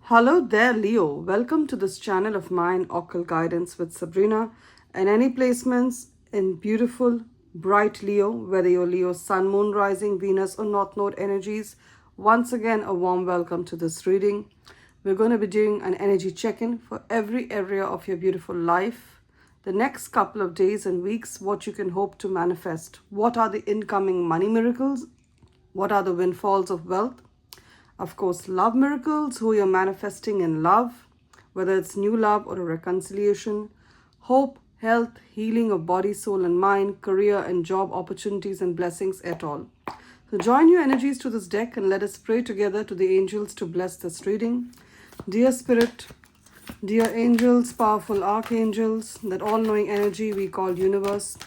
Hello there, Leo. Welcome to this channel of mine, Occult Guidance with Sabrina. And any placements in beautiful, bright Leo, whether you're Leo, Sun, Moon, Rising, Venus, or North Node energies, once again, a warm welcome to this reading. We're going to be doing an energy check-in for every area of your beautiful life. The next couple of days and weeks, what you can hope to manifest. What are the incoming money miracles? What are the windfalls of wealth? Of course, love miracles, who you're manifesting in love, whether it's new love or a reconciliation, hope, health, healing of body, soul, and mind, career and job opportunities and blessings at all. So join your energies to this deck and let us pray together to the angels to bless this reading. Dear Spirit, dear angels, powerful archangels, that all-knowing energy we call universe,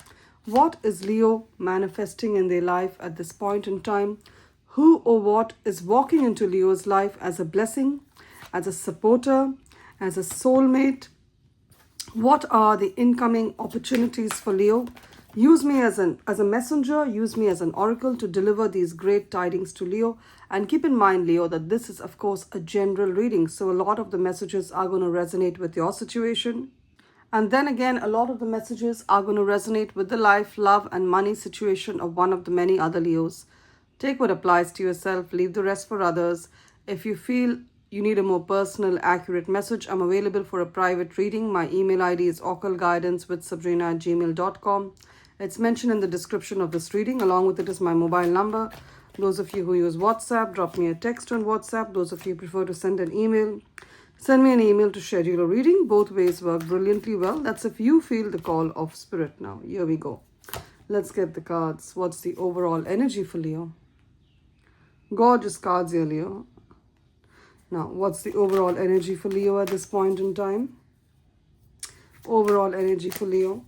what is Leo manifesting in their life at this point in time? Who or what is walking into Leo's life as a blessing, as a supporter, as a soulmate? What are the incoming opportunities for Leo? Use me as a messenger, use me as an oracle to deliver these great tidings to Leo. And keep in mind, Leo, that this is, of course, a general reading. So a lot of the messages are going to resonate with your situation. And then again, a lot of the messages are going to resonate with the life, love, and money situation of one of the many other Leos. Take what applies to yourself, leave the rest for others. If you feel you need a more personal, accurate message, I'm available for a private reading. My email ID is occultguidancewithsabrina@gmail.com. It's mentioned in the description of this reading. Along with it is my mobile number. Those of you who use WhatsApp, drop me a text on WhatsApp. Those of you who prefer to send an email, send me an email to schedule a reading. Both ways work brilliantly well. That's if you feel the call of spirit. Now, here we go. Let's get the cards. What's the overall energy for Leo? Gorgeous cards here, Leo. Now, what's the overall energy for Leo at this point in time? Overall energy for Leo.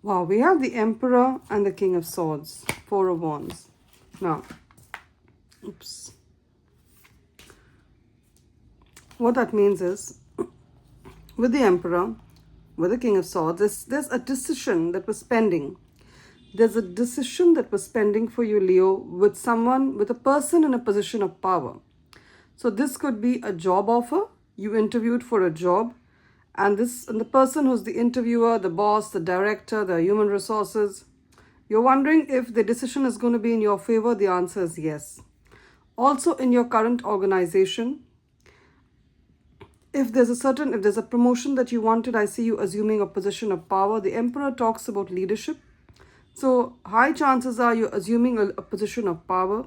Wow, we have the Emperor and the King of Swords. Four of Wands. Now, oops. What that means is, with the Emperor, with the King of Swords, there's a decision that was pending. There's a decision that was pending for you, Leo, with someone, with a person in a position of power. So this could be a job offer. You interviewed for a job, and the person who's the interviewer, the boss, the director, the human resources, you're wondering if the decision is going to be in your favor. The answer is yes. Also, in your current organization, if there's a promotion that you wanted, I see you assuming a position of power. The Emperor talks about leadership. So high chances are you're assuming a position of power.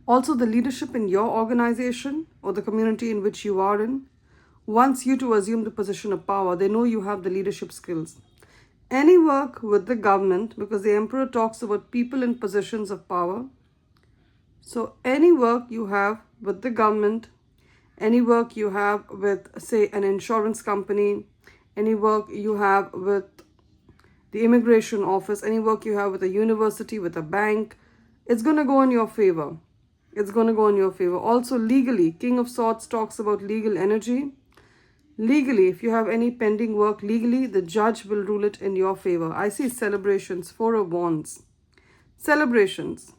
Also, the leadership in your organization or the community in which you are in wants you to assume the position of power. They know you have the leadership skills. Any work with the government, because the Emperor talks about people in positions of power. So any work you have with the government, any work you have with, say, an insurance company, any work you have with the immigration office, any work you have with a university, with a bank, it's going to go in your favor. It's going to go in your favor. Also, legally, King of Swords talks about legal energy. Legally, if you have any pending work, legally, the judge will rule it in your favor. I see celebrations, Four of Wands. Celebrations.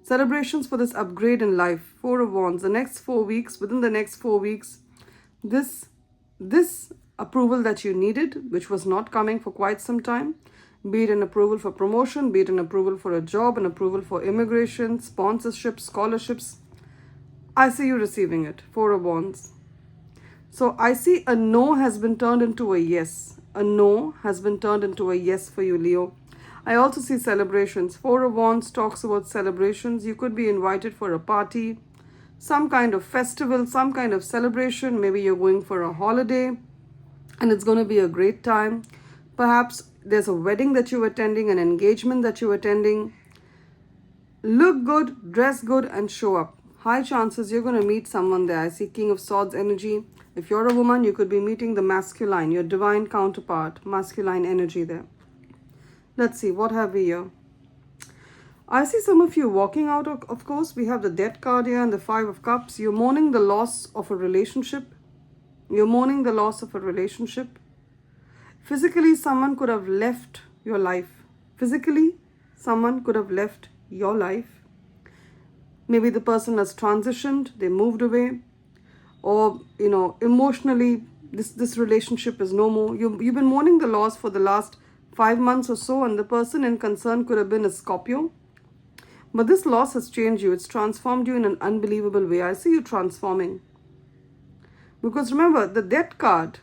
Celebrations for this upgrade in life, Four of Wands. The next 4 weeks, within the next 4 weeks, this approval that you needed, which was not coming for quite some time, be it an approval for promotion, be it an approval for a job, an approval for immigration, sponsorships, scholarships, I see you receiving it, Four of Wands. So I see a no has been turned into a yes. A no has been turned into a yes for you, Leo. I also see celebrations. Four of Wands talks about celebrations. You could be invited for a party, some kind of festival, some kind of celebration. Maybe you're going for a holiday, and it's going to be a great time. Perhaps there's a wedding that you're attending, an engagement that you're attending. Look good, dress good, and show up. High chances you're going to meet someone there. I see King of Swords energy. If you're a woman, you could be meeting the masculine, your divine counterpart, masculine energy there. Let's see, what have we here? I see some of you walking out, of course. We have the Death card here and the Five of Cups. You're mourning the loss of a relationship. You're mourning the loss of a relationship. Physically, someone could have left your life. Physically, someone could have left your life. Maybe the person has transitioned, they moved away, or, emotionally, this relationship is no more. You've been mourning the loss for the last 5 months or so, and the person in concern could have been a Scorpio. But this loss has changed you. It's transformed you in an unbelievable way. I see you transforming. Because remember, the death card,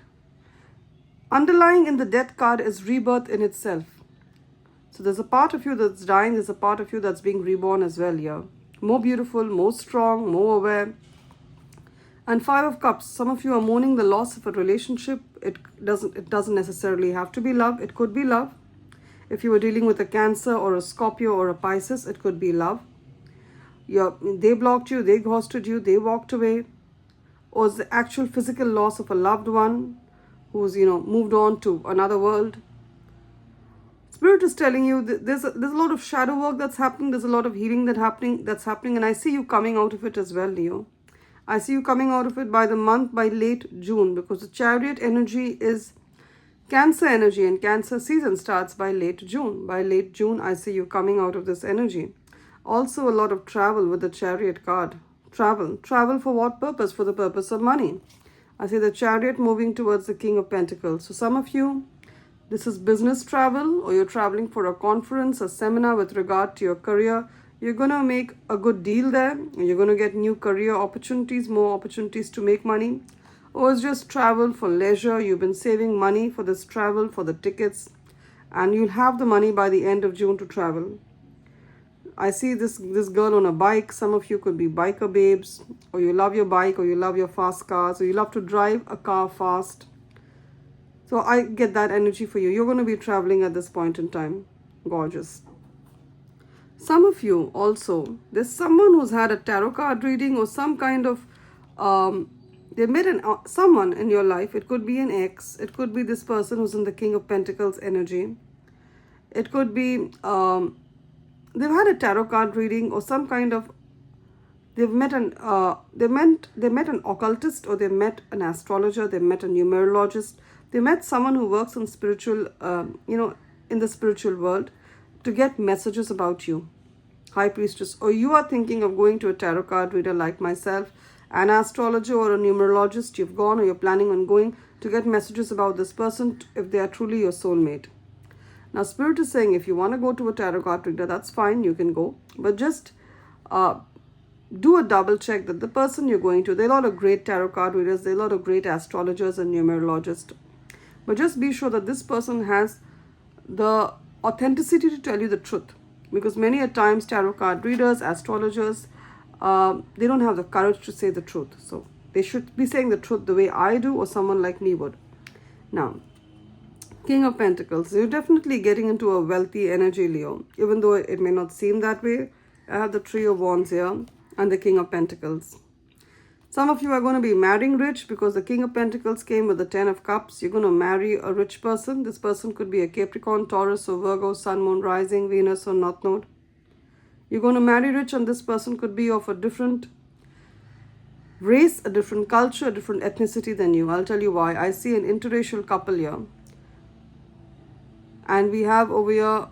underlying in the death card is rebirth in itself. So there's a part of you that's dying, there's a part of you that's being reborn as well here. More beautiful, more strong, more aware. And 5 of Cups, some of you are mourning the loss of a relationship. It doesn't necessarily have to be love. It could be love. If you were dealing with a Cancer or a Scorpio or a Pisces, it could be love. They blocked you, they ghosted you, they walked away. Or it's the actual physical loss of a loved one who's, moved on to another world. Spirit is telling you that there's a lot of shadow work that's happening. There's a lot of healing that's happening. And I see you coming out of it as well, Leo. I see you coming out of it by late June, because the Chariot energy is Cancer energy, and Cancer season starts by late June. By late June, I see you coming out of this energy. Also a lot of travel with the Chariot card. Travel for what purpose? For the purpose of money. I see the Chariot moving towards the King of Pentacles. So some of you, this is business travel, or you're traveling for a conference, a seminar with regard to your career. You're going to make a good deal there. You're going to get new career opportunities, more opportunities to make money. Or it's just travel for leisure. You've been saving money for this travel, for the tickets, and you'll have the money by the end of June to travel. I see this girl on a bike. Some of you could be biker babes, or you love your bike, or you love your fast cars, or you love to drive a car fast. So I get that energy for you. You're going to be traveling at this point in time. Gorgeous. Some of you also, there's someone who's had a tarot card reading or some kind of, they met someone in your life. It could be an ex. It could be this person who's in the King of Pentacles energy. It could be, they've had a tarot card reading or some kind of, they met an occultist, or they met an astrologer, they met a numerologist. They met someone who works on spiritual, in the spiritual world, to get messages about you. High Priestess. Or you are thinking of going to a tarot card reader like myself, an astrologer or a numerologist. You've gone, or you're planning on going, to get messages about this person if they are truly your soulmate. Now Spirit is saying, if you want to go to a tarot card reader, that's fine, you can go. But just do a double check that the person you're going to, there are a lot of great tarot card readers, there are a lot of great astrologers and numerologists. But just be sure that this person has the authenticity to tell you the truth. Because many a times tarot card readers, astrologers, they don't have the courage to say the truth. So they should be saying the truth the way I do, or someone like me would. Now, King of Pentacles. You're definitely getting into a wealthy energy, Leo. Even though it may not seem that way. I have the Three of Wands here and the King of Pentacles. Some of you are going to be marrying rich, because the King of Pentacles came with the 10 of Cups. You're going to marry a rich person. This person could be a Capricorn, Taurus, or Virgo, Sun, Moon, Rising, Venus, or North Node. You're going to marry rich, and this person could be of a different race, a different culture, a different ethnicity than you. I'll tell you why. I see an interracial couple here. And we have over here,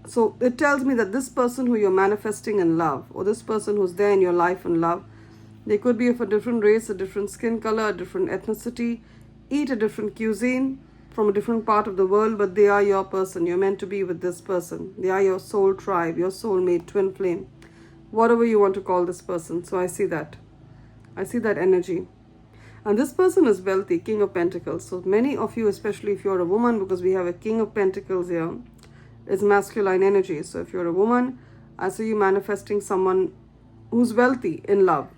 so it tells me that this person who you're manifesting in love, or this person who's there in your life in love, they could be of a different race, a different skin color, a different ethnicity, eat a different cuisine from a different part of the world, but they are your person. You're meant to be with this person. They are your soul tribe, your soulmate, twin flame, whatever you want to call this person. So I see that. I see that energy. And this person is wealthy, King of Pentacles. So many of you, especially if you're a woman, because we have a King of Pentacles here, is masculine energy. So if you're a woman, I see you manifesting someone who's wealthy in love.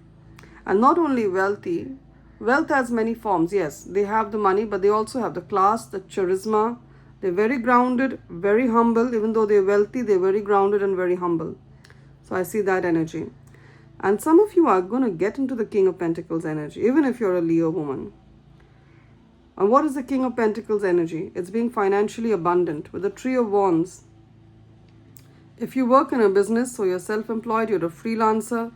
And not only wealthy, wealth has many forms. Yes, they have the money, but they also have the class, the charisma. They're very grounded, very humble. Even though they're wealthy, they're very grounded and very humble. So I see that energy. And some of you are going to get into the King of Pentacles energy, even if you're a Leo woman. And what is the King of Pentacles energy? It's being financially abundant with the Three of Wands. If you work in a business, or you're self-employed, you're a freelancer,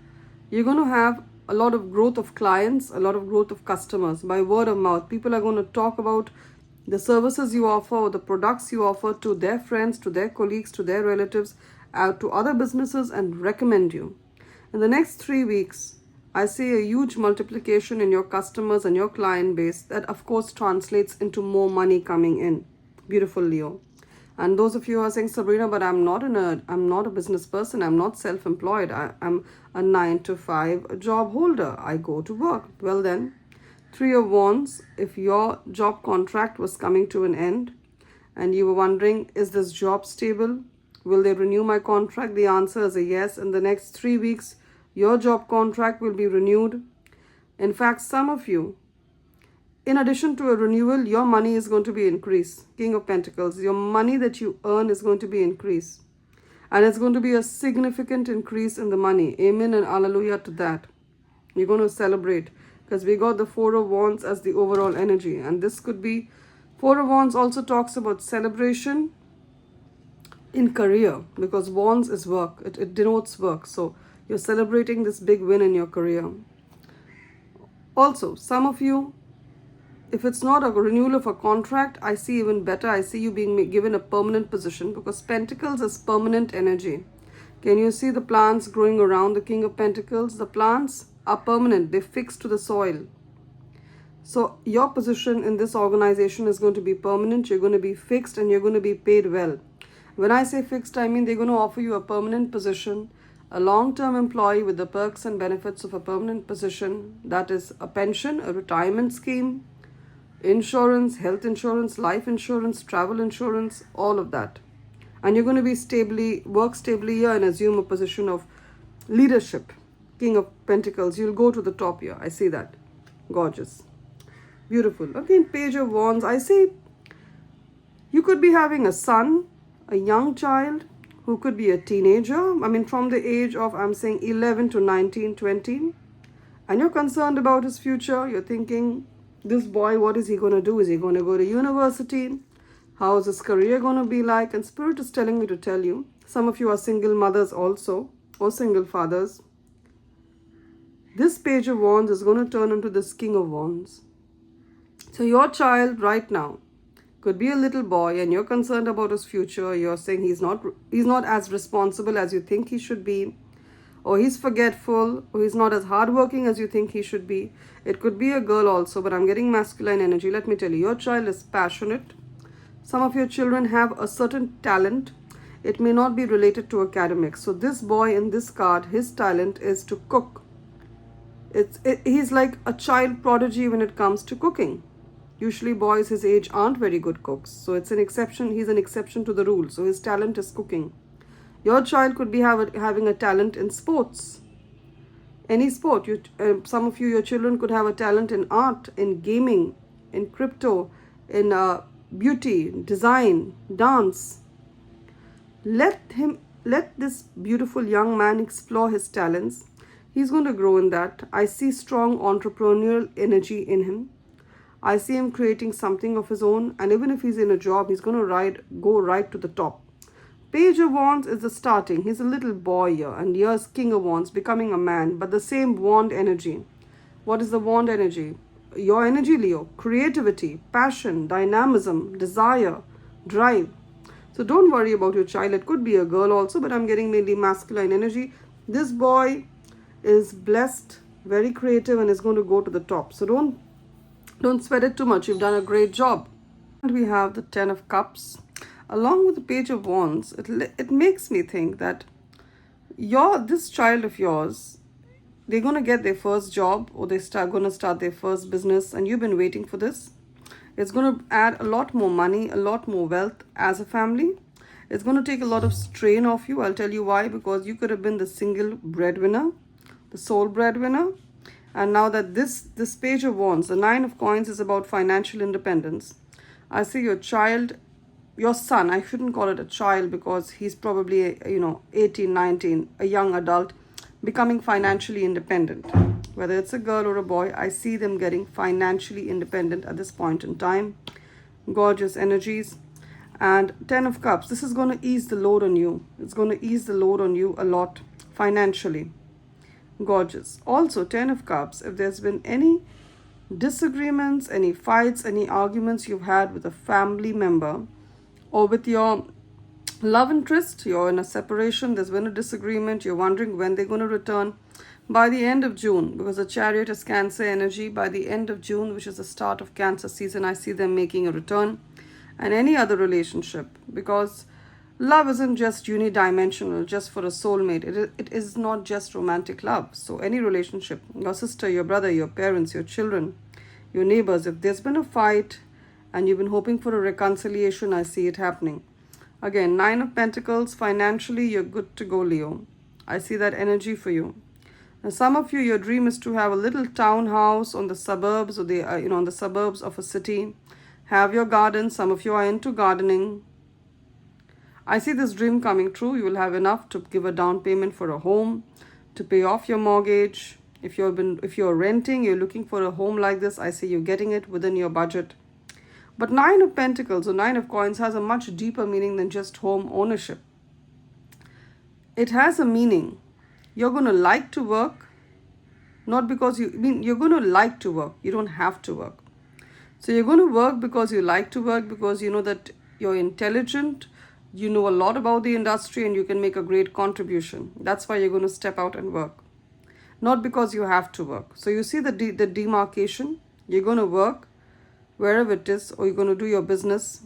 you're going to have a lot of growth of clients, a lot of growth of customers by word of mouth. People are going to talk about the services you offer, or the products you offer, to their friends, to their colleagues, to their relatives, to other businesses, and recommend you. In the next 3 weeks, I see a huge multiplication in your customers and your client base that of course translates into more money coming in. Beautiful Leo. And those of you who are saying, Sabrina, but I'm not a business person. I'm not self-employed. I'm a 9-to-5 job holder. I go to work. Well then, 3 of Wands, if your job contract was coming to an end and you were wondering, is this job stable? Will they renew my contract? The answer is a yes. In the next 3 weeks, your job contract will be renewed. In fact, some of you, in addition to a renewal, your money is going to be increased. King of Pentacles, your money that you earn is going to be increased. And it's going to be a significant increase in the money. Amen and hallelujah to that. You're going to celebrate because we got the 4 of Wands as the overall energy. And this could be, 4 of Wands also talks about celebration in career because Wands is work. It denotes work. So you're celebrating this big win in your career. Also, some of you, if it's not a renewal of a contract, I see even better. I see you being given a permanent position because Pentacles is permanent energy. Can you see the plants growing around the King of Pentacles? The plants are permanent. They're fixed to the soil. So your position in this organization is going to be permanent. You're going to be fixed and you're going to be paid well. When I say fixed, I mean they're going to offer you a permanent position, a long-term employee with the perks and benefits of a permanent position. That is a pension, a retirement scheme, insurance, health insurance, life insurance, travel insurance, all of that. And you're going to be work stably here and assume a position of leadership. King of Pentacles, you'll go to the top here. I see that. Gorgeous. Beautiful. Again, Page of Wands. I see you could be having a son, a young child who could be a teenager. I mean, from the age of, I'm saying 11 to 19, 20. And you're concerned about his future. You're thinking, this boy, what is he going to do? Is he going to go to university? How is his career going to be like? And Spirit is telling me to tell you, some of you are single mothers also, or single fathers. This Page of Wands is going to turn into this King of Wands. So your child right now could be a little boy and you're concerned about his future. You're saying he's not as responsible as you think he should be, or he's forgetful, or he's not as hardworking as you think he should be. It could be a girl also, but I'm getting masculine energy. Let me tell you, your child is passionate. Some of your children have a certain talent. It may not be related to academics. So this boy in this card, his talent is to cook. He's like a child prodigy when it comes to cooking. Usually boys his age aren't very good cooks. So it's an exception. He's an exception to the rule. So his talent is cooking. Your child could be having a talent in sports. Any sport. Some of you, your children could have a talent in art, in gaming, in crypto, in beauty, design, dance. Let this beautiful young man explore his talents. He's going to grow in that. I see strong entrepreneurial energy in him. I see him creating something of his own. And even if he's in a job, he's going to go right to the top. Page of Wands is the starting. He's a little boy here. And here's King of Wands, becoming a man. But the same wand energy. What is the wand energy? Your energy, Leo. Creativity, passion, dynamism, desire, drive. So don't worry about your child. It could be a girl also, but I'm getting mainly masculine energy. This boy is blessed, very creative, and is going to go to the top. So don't sweat it too much. You've done a great job. And we have the 10 of Cups. Along with the Page of Wands, it makes me think that this child of yours, they're going to get their first job, or they're going to start their first business, and you've been waiting for this. It's going to add a lot more money, a lot more wealth as a family. It's going to take a lot of strain off you. I'll tell you why. Because you could have been the single breadwinner, the sole breadwinner. And now that this Page of Wands, the 9 of Coins, is about financial independence. I see your child, your son, I shouldn't call it a child because he's probably, 18, 19, a young adult, becoming financially independent. Whether it's a girl or a boy, I see them getting financially independent at this point in time. Gorgeous energies. And 10 of Cups, this is going to ease the load on you. It's going to ease the load on you a lot financially. Gorgeous. Also, 10 of Cups, if there's been any disagreements, any fights, any arguments you've had with a family member or with your Love interest, you're in a separation, there's been a disagreement, you're wondering when they're going to return. By the end of June, because the chariot is Cancer energy, by the end of June, which is the start of Cancer season, I see them making a return. And any other relationship, because love isn't just unidimensional, just for a soulmate. It is not just romantic love. So any relationship, your sister, your brother, your parents, your children, your neighbors, if there's been a fight and you've been hoping for a reconciliation, I see it happening. Again, Nine of Pentacles, financially, you're good to go, Leo. I see that energy for you. Now, some of you, your dream is to have a little townhouse on the suburbs, or on the suburbs of a city. Have your garden. Some of you are into gardening. I see this dream coming true. You will have enough to give a down payment for a home, to pay off your mortgage. If you're renting, you're looking for a home like this, I see you getting it within your budget. But Nine of Pentacles or Nine of Coins has a much deeper meaning than just home ownership. It has a meaning. You're going to like to work, not because you're going to like to work. You don't have to work. So you're going to work because you like to work, because you know that you're intelligent, you know a lot about the industry, and you can make a great contribution. That's why you're going to step out and work. Not because you have to work. So you see the demarcation. You're going to work wherever it is, or you're going to do your business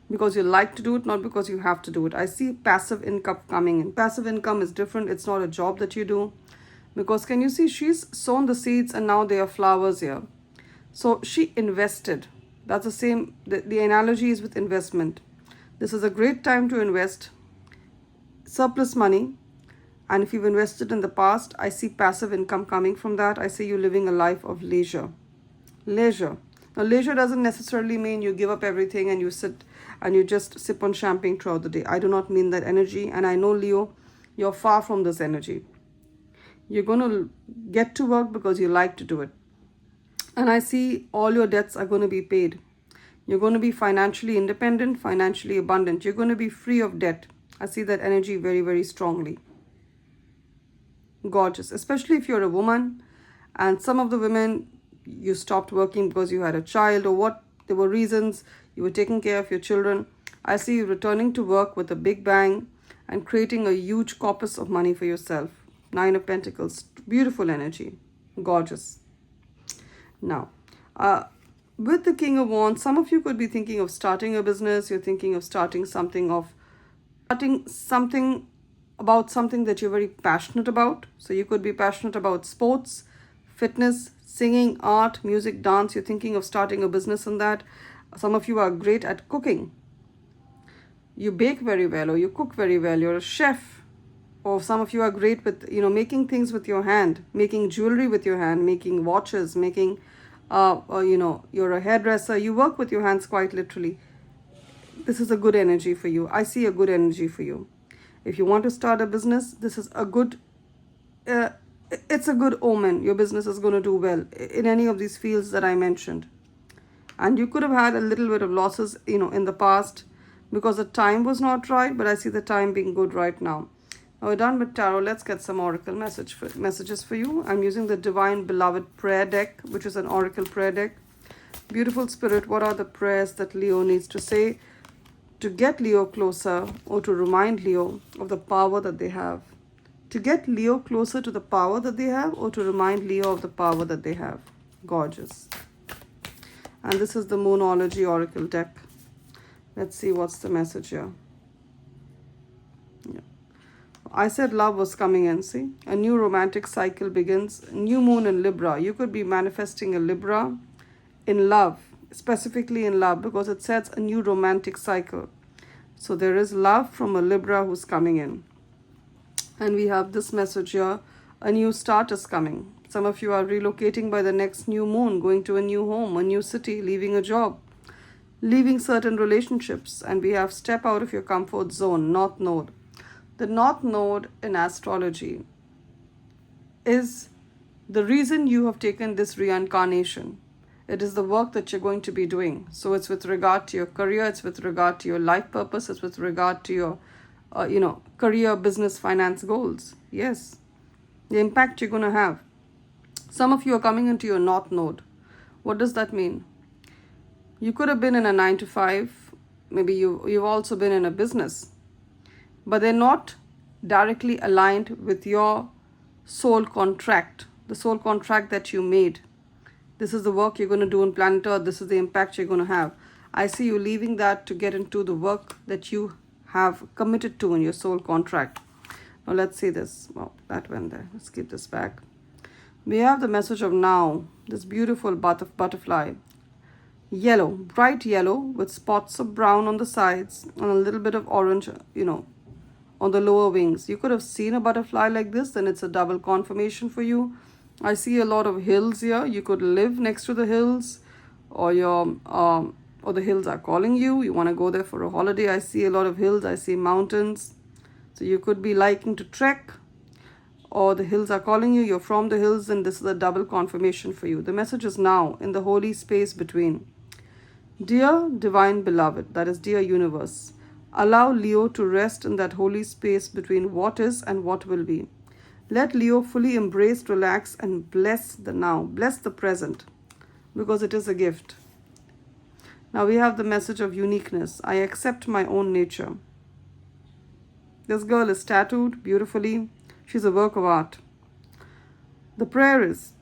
because you like to do it, not because you have to do it. I see passive income coming in. Passive income is different. It's not a job that you do. Because can you see, she's sown the seeds and now there are flowers here. So she invested. That's the same. The analogy is with investment. This is a great time to invest surplus money. And if you've invested in the past, I see passive income coming from that. I see you living a life of leisure. Leisure. Now, leisure doesn't necessarily mean you give up everything and you sit and you just sip on champagne throughout the day. I do not mean that energy. And I know, Leo, you're far from this energy. You're going to get to work because you like to do it. And I see all your debts are going to be paid. You're going to be financially independent, financially abundant. You're going to be free of debt. I see that energy very, very strongly. Gorgeous. Especially if you're a woman, and some of the women, you stopped working because you had a child, or what, there were reasons, you were taking care of your children. I see you returning to work with a big bang and creating a huge corpus of money for yourself. Nine of Pentacles. Beautiful energy. Gorgeous. Now, with the King of Wands, some of you could be thinking of starting a business. You're thinking of starting something about something that you're very passionate about. So you could be passionate about sports, fitness, singing, art, music, dance. You're thinking of starting a business in that. Some of you are great at cooking. You bake very well, or you cook very well. You're a chef. Or some of you are great with, making things with your hand, making jewelry with your hand, making watches, making, you're a hairdresser. You work with your hands quite literally. This is a good energy for you. I see a good energy for you. If you want to start a business, this is a good, it's a good omen. Your business is going to do well in any of these fields that I mentioned. And you could have had a little bit of losses, in the past because the time was not right, but I see the time being good right now. Now we're done with tarot. Let's get some oracle messages for you. I'm using the Divine Beloved prayer deck, which is an oracle prayer deck. Beautiful Spirit, what are the prayers that Leo needs to say to get Leo closer, or to remind Leo of the power that they have? To get Leo closer to the power that they have, or to remind Leo of the power that they have? Gorgeous. And this is the Moonology oracle deck. Let's see what's the message here. Yeah. I said love was coming in, see? A new romantic cycle begins. New moon in Libra. You could be manifesting a Libra in love, specifically in love, because it sets a new romantic cycle. So there is love from a Libra who's coming in. And we have this message here. A new start is coming. Some of you are relocating by the next new moon, going to a new home, a new city, leaving a job, leaving certain relationships. And we have step out of your comfort zone, North Node. The North Node in astrology is the reason you have taken this reincarnation. It is the work that you're going to be doing. So it's with regard to your career, it's with regard to your life purpose, it's with regard to your, career, business, finance goals. Yes, the impact you're going to have. Some of you are coming into your North Node. What does that mean? You could have been in a 9 to 5. Maybe you've also been in a business. but they're not directly aligned with your soul contract, the soul contract that you made. This is the work you're going to do on planet Earth. This is the impact you're going to have. I see you leaving that to get into the work that you have committed to in your soul contract. Now let's see this. Well, that went there. Let's keep this back. We have the message of now. This beautiful butterfly. Yellow, bright yellow with spots of brown on the sides and a little bit of orange, on the lower wings. You could have seen a butterfly like this, then it's a double confirmation for you. I see a lot of hills here. You could live next to the hills, or or the hills are calling you. You want to go there for a holiday. I see a lot of hills. I see mountains. So you could be liking to trek, or the hills are calling you. You're from the hills, and this is a double confirmation for you. The message is now in the holy space between. Dear divine beloved, that is dear universe, allow Leo to rest in that holy space between what is and what will be. Let Leo fully embrace, relax, and bless the now. Bless the present, because it is a gift. Now we have the message of uniqueness. I accept my own nature. This girl is tattooed beautifully. She's a work of art. The prayer is,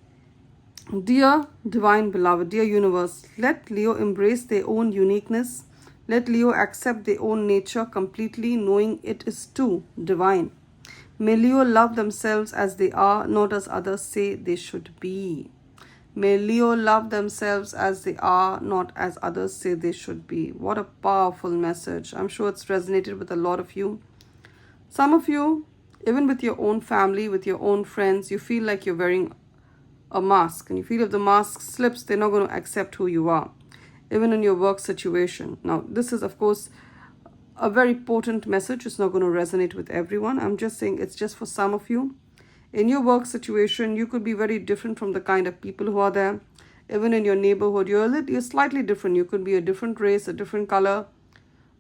dear divine beloved, dear universe, let Leo embrace their own uniqueness. Let Leo accept their own nature completely, knowing it is too divine. May Leo love themselves as they are, not as others say they should be. May Leo love themselves as they are, not as others say they should be. What a powerful message. I'm sure it's resonated with a lot of you. Some of you, even with your own family, with your own friends, you feel like you're wearing a mask. And you feel if the mask slips, they're not going to accept who you are. Even in your work situation. Now, this is, of course, a very potent message. It's not going to resonate with everyone. I'm just saying it's just for some of you. In your work situation, you could be very different from the kind of people who are there. Even in your neighborhood, you're slightly different. You could be a different race, a different color.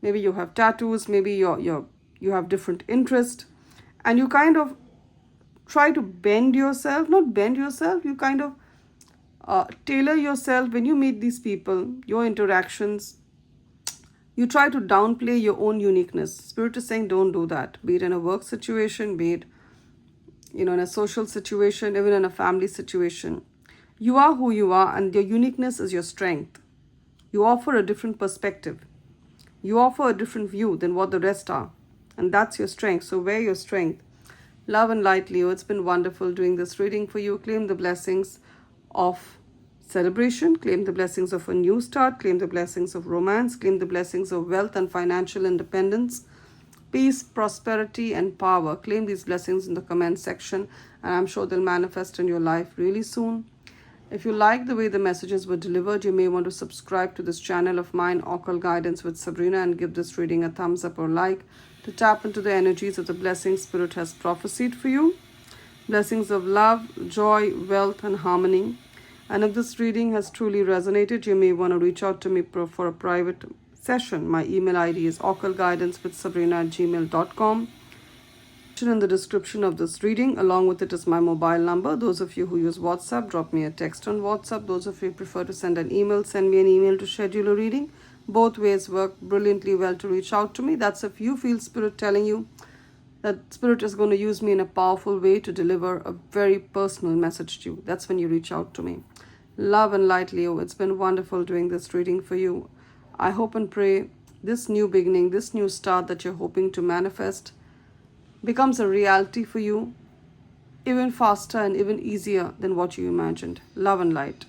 Maybe you have tattoos. Maybe you have different interest. And you kind of try to bend yourself. Not bend yourself. You kind of tailor yourself when you meet these people, your interactions. You try to downplay your own uniqueness. Spirit is saying don't do that. Be it in a work situation, be it in a social situation, even in a family situation. You are who you are, and your uniqueness is your strength. You offer a different perspective. You offer a different view than what the rest are. And that's your strength. So wear your strength. Love and light, Leo. It's been wonderful doing this reading for you. Claim the blessings of celebration, claim the blessings of a new start, claim the blessings of romance, claim the blessings of wealth and financial independence, peace, prosperity, and power. Claim these blessings in the comment section, and I'm sure they'll manifest in your life really soon. If you like the way the messages were delivered, you may want to subscribe to this channel of mine, Occult Guidance with Sabrina, and give this reading a thumbs up or like to tap into the energies of the blessings Spirit has prophesied for you. Blessings of love, joy, wealth, and harmony. And if this reading has truly resonated, you may want to reach out to me for a private session. My email ID is occultguidanceWithSabrina@gmail.com. In the description of this reading, along with it is my mobile number. Those of you who use WhatsApp, drop me a text on WhatsApp. Those of you who prefer to send an email, send me an email to schedule a reading. Both ways work brilliantly well to reach out to me. That's if you feel Spirit telling you that Spirit is going to use me in a powerful way to deliver a very personal message to you. That's when you reach out to me. Love and light, Leo. It's been wonderful doing this reading for you. I hope and pray this new beginning, this new start that you're hoping to manifest becomes a reality for you, even faster and even easier than what you imagined. Love and light.